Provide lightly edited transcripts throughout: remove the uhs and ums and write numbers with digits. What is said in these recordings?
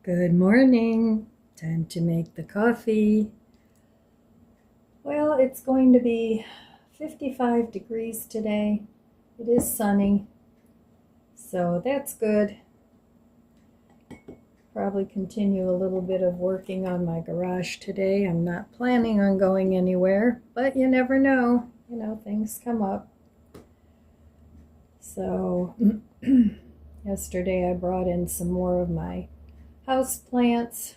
Good morning. Time to make the coffee. Well, it's going to be 55 degrees today. It is sunny, so that's good. Probably continue a little bit of working on my garage today. I'm not planning on going anywhere, but you never know. Things come up. So yesterday I brought in some more of my house plants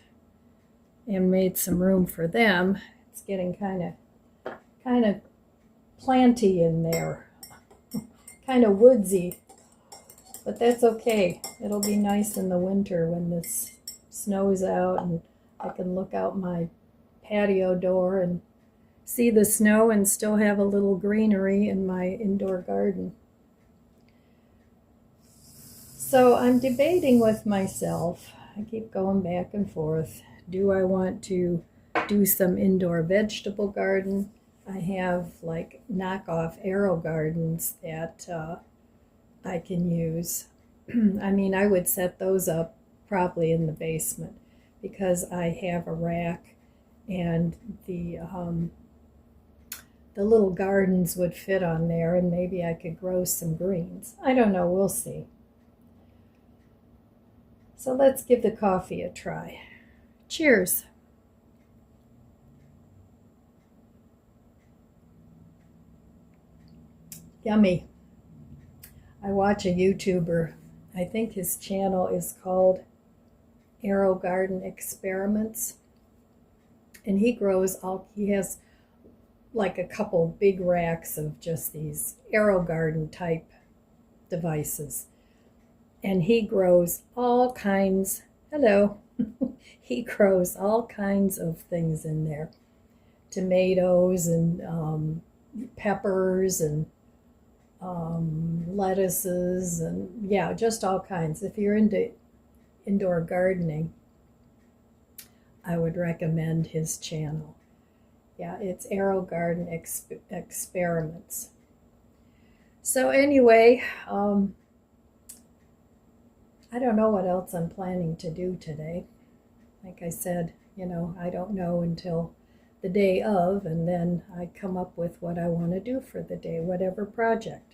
and made some room for them. It's getting kind of planty in there, kind of woodsy, but that's okay. It'll be nice in the winter when this snow's out and I can look out my patio door and see the snow and still have a little greenery in my indoor garden. So I'm debating with myself. I keep going back and forth. Do I want to do some indoor vegetable garden? I have like knockoff AeroGardens that I can use. I mean, I would set those up probably in the basement because I have a rack and the little gardens would fit on there, and maybe I could grow some greens. I don't know, we'll see. So let's give the coffee a try. Cheers. Yummy. I watch a YouTuber. I think his channel is called AeroGarden Experiments. And he has like a couple big racks of just these AeroGarden type devices. And he grows all kinds, he grows all kinds of things in there. Tomatoes and peppers and lettuces and yeah, just all kinds. If you're into indoor gardening, I would recommend his channel. Yeah, it's AeroGarden Experiments. So anyway, I don't know what else I'm planning to do today. Like I said, I don't know until the day of, and then I come up with what I want to do for the day, whatever project.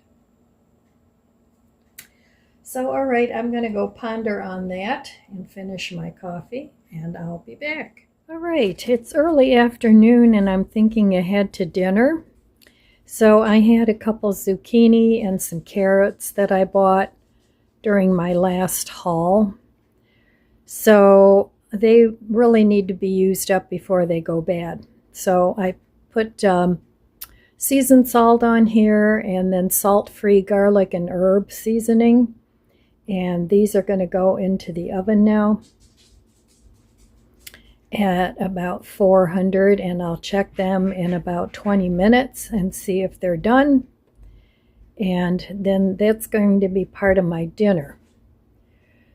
So, all right, I'm going to go ponder on that and finish my coffee, and I'll be back. All right, it's early afternoon, and I'm thinking ahead to dinner. So I had a couple zucchini and some carrots that I bought during my last haul. So they really need to be used up before they go bad. So I put seasoned salt on here and then salt-free garlic and herb seasoning. And these are going to go into the oven now at about 400, and I'll check them in about 20 minutes and see if they're done. And then that's going to be part of my dinner.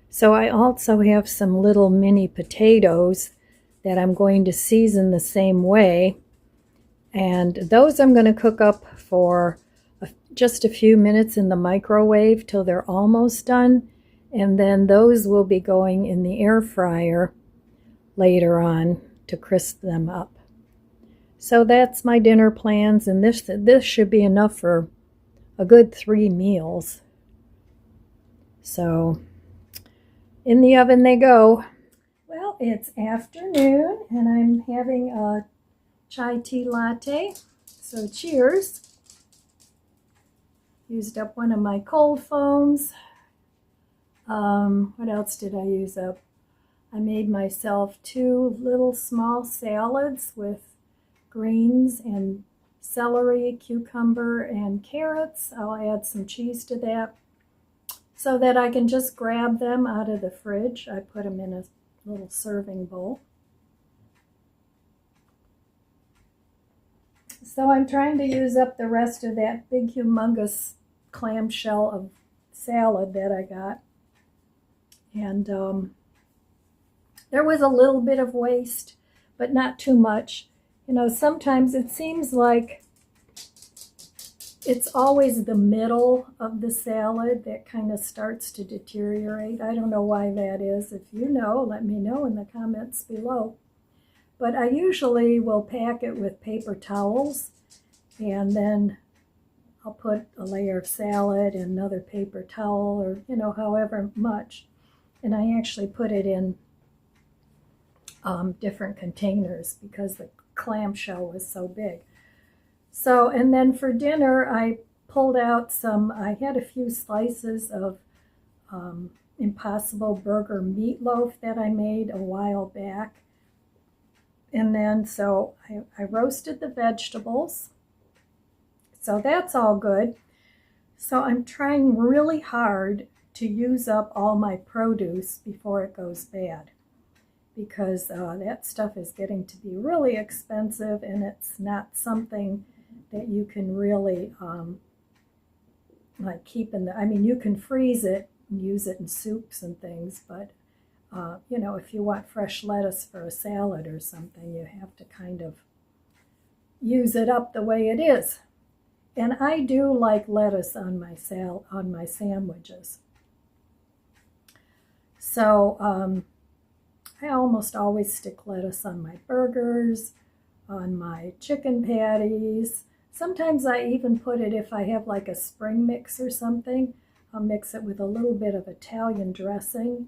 So I also have some little mini potatoes that I'm going to season the same way. And those I'm going to cook up for just a few minutes in the microwave till they're almost done. And then those will be going in the air fryer later on to crisp them up. So that's my dinner plans, and this should be enough for a good 3 meals. So in the oven they go. Well, it's afternoon and I'm having a chai tea latte. So cheers. Used up one of my cold foams. What else did I use up? I made myself 2 little small salads with greens and celery, cucumber, and carrots. I'll add some cheese to that so that I can just grab them out of the fridge. I put them in a little serving bowl. So I'm trying to use up the rest of that big humongous clamshell of salad that I got. And there was a little bit of waste, but not too much. Sometimes it seems like it's always the middle of the salad that kind of starts to deteriorate. I don't know why that is. If you know, let me know in the comments below. But I usually will pack it with paper towels, and then I'll put a layer of salad and another paper towel, or however much. And I actually put it in different containers because the clamshell was so big. So, and then for dinner, I pulled out I had a few slices of Impossible Burger meatloaf that I made a while back. And then, so I roasted the vegetables. So that's all good. So I'm trying really hard to use up all my produce before it goes bad, because that stuff is getting to be really expensive, and it's not something that you can really like keep in I mean, you can freeze it and use it in soups and things, but if you want fresh lettuce for a salad or something, you have to kind of use it up the way it is. And I do like lettuce on my sandwiches. So I almost always stick lettuce on my burgers, on my chicken patties. Sometimes I even put it, if I have like a spring mix or something, I'll mix it with a little bit of Italian dressing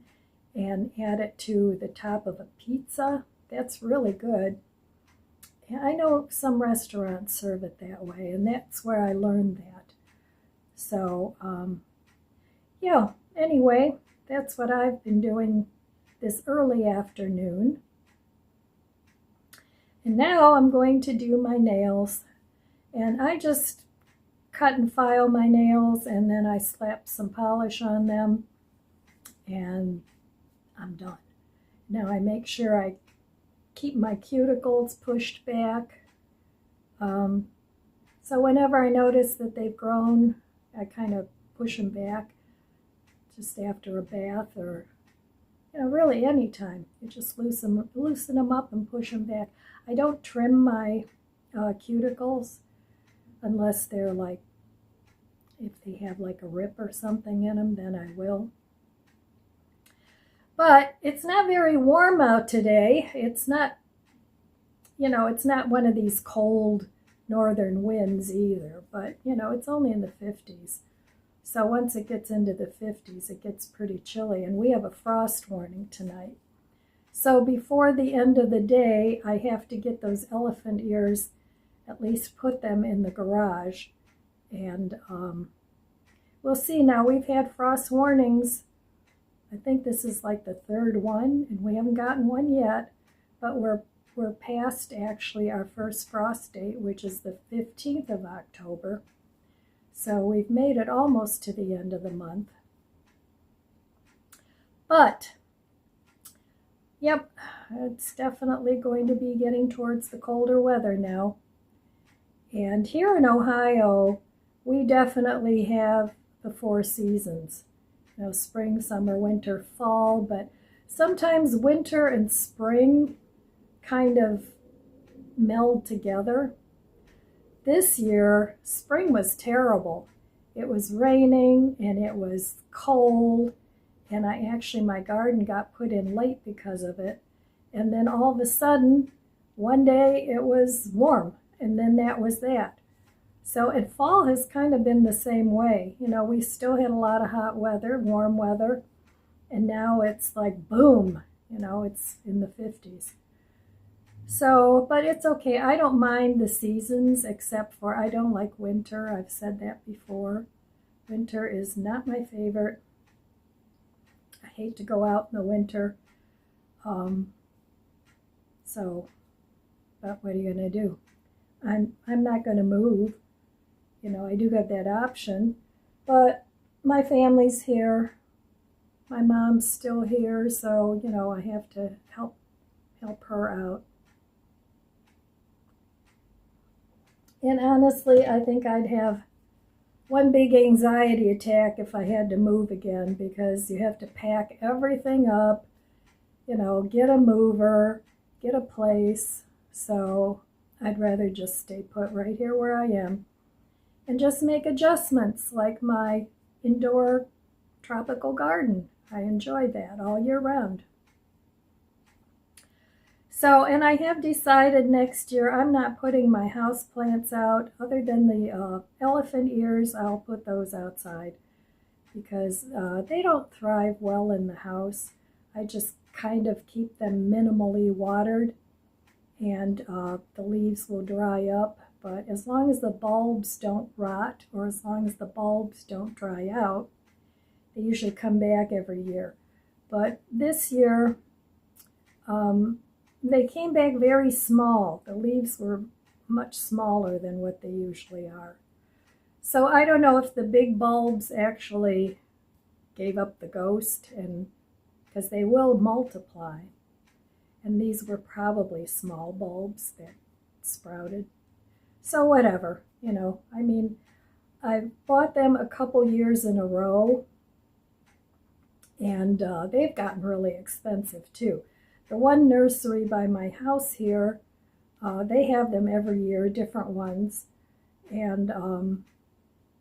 and add it to the top of a pizza. That's really good. And I know some restaurants serve it that way, and that's where I learned that. So, yeah, anyway, that's what I've been doing this early afternoon. And now I'm going to do my nails. And I just cut and file my nails, and then I slap some polish on them, and I'm done. Now I make sure I keep my cuticles pushed back. So whenever I notice that they've grown, I kind of push them back just after a bath, or really anytime. You just loosen them up and push them back. I don't trim my cuticles unless they're like, if they have like a rip or something in them, then I will. But it's not very warm out today. It's not, it's not one of these cold northern winds either, but it's only in the 50s. So once it gets into the 50s, it gets pretty chilly, and we have a frost warning tonight. So before the end of the day, I have to get those elephant ears, at least put them in the garage. And we'll see. Now, we've had frost warnings. I think this is like the third one, and we haven't gotten one yet, but we're past actually our first frost date, which is the 15th of October. So we've made it almost to the end of the month. But, yep, it's definitely going to be getting towards the colder weather now. And here in Ohio, we definitely have the 4 seasons. Spring, summer, winter, fall, but sometimes winter and spring kind of meld together. This year, spring was terrible. It was raining and it was cold, and my garden got put in late because of it. And then all of a sudden, one day it was warm, and then that was that. So, and fall has kind of been the same way. We still had a lot of hot weather, warm weather, and now it's like boom, it's in the 50s. So, but it's okay. I don't mind the seasons, except for I don't like winter. I've said that before. Winter is not my favorite. I hate to go out in the winter. But what are you going to do? I'm not going to move. I do have that option, but my family's here. My mom's still here, so, I have to help her out. And honestly, I think I'd have one big anxiety attack if I had to move again, because you have to pack everything up, get a mover, get a place. So I'd rather just stay put right here where I am. and just make adjustments like my indoor tropical garden. I enjoy that all year round. So, and I have decided next year I'm not putting my house plants out other than the elephant ears. I'll put those outside because they don't thrive well in the house. I just kind of keep them minimally watered, and the leaves will dry up. But as long as the bulbs don't rot, or as long as the bulbs don't dry out, they usually come back every year. But this year, they came back very small. The leaves were much smaller than what they usually are. So I don't know if the big bulbs actually gave up the ghost, and because they will multiply. And these were probably small bulbs that sprouted. So whatever, you know, I mean, I bought them a couple years in a row, and they've gotten really expensive too. The one nursery by my house here, they have them every year, different ones, and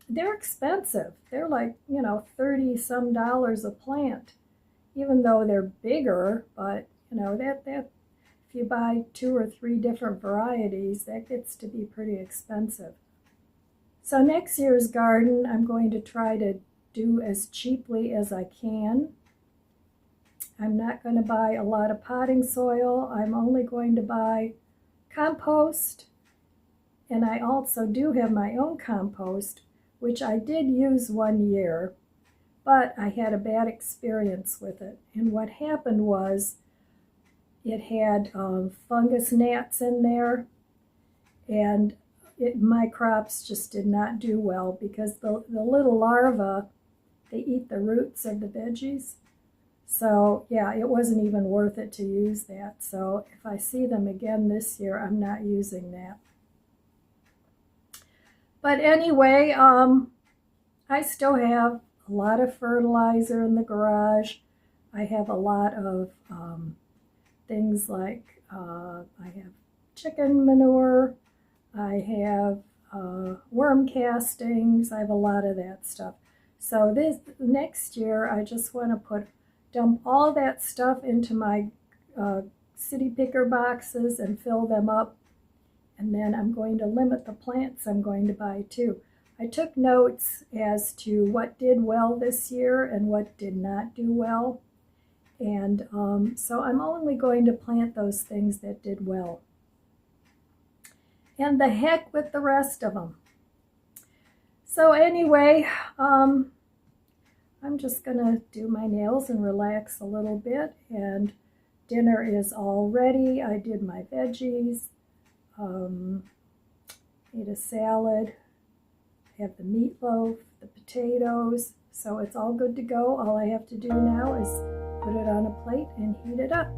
they're expensive. They're like, you know, $30-some a plant, even though they're bigger. But you know, that if you buy 2 or 3 different varieties, that gets to be pretty expensive. So next year's garden, I'm going to try to do as cheaply as I can. I'm not going to buy a lot of potting soil. I'm only going to buy compost, and I also do have my own compost, which I did use one year, but I had a bad experience with it. And what happened was it had fungus gnats in there, and my crops just did not do well because the little larvae, they eat the roots of the veggies. So yeah, it wasn't even worth it to use that. So if I see them again this year, I'm not using that. But anyway, I still have a lot of fertilizer in the garage. I have a lot of things like I have chicken manure, I have worm castings, I have a lot of that stuff. So this next year, I just want to dump all that stuff into my city picker boxes and fill them up. And then I'm going to limit the plants I'm going to buy too. I took notes as to what did well this year and what did not do well. And so I'm only going to plant those things that did well. And the heck with the rest of them. So anyway, I'm just going to do my nails and relax a little bit. And dinner is all ready. I did my veggies, ate a salad, I have the meatloaf, the potatoes. So it's all good to go. All I have to do now is put it on a plate and heat it up.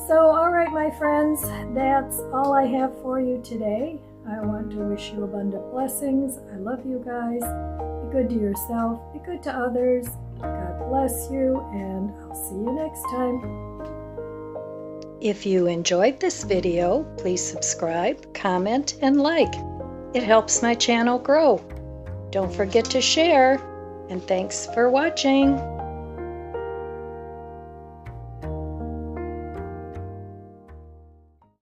So, all right, my friends, that's all I have for you today. I want to wish you abundant blessings. I love you guys. Be good to yourself. Be good to others. God bless you, and I'll see you next time. If you enjoyed this video, please subscribe, comment, and like. It helps my channel grow. Don't forget to share, and thanks for watching.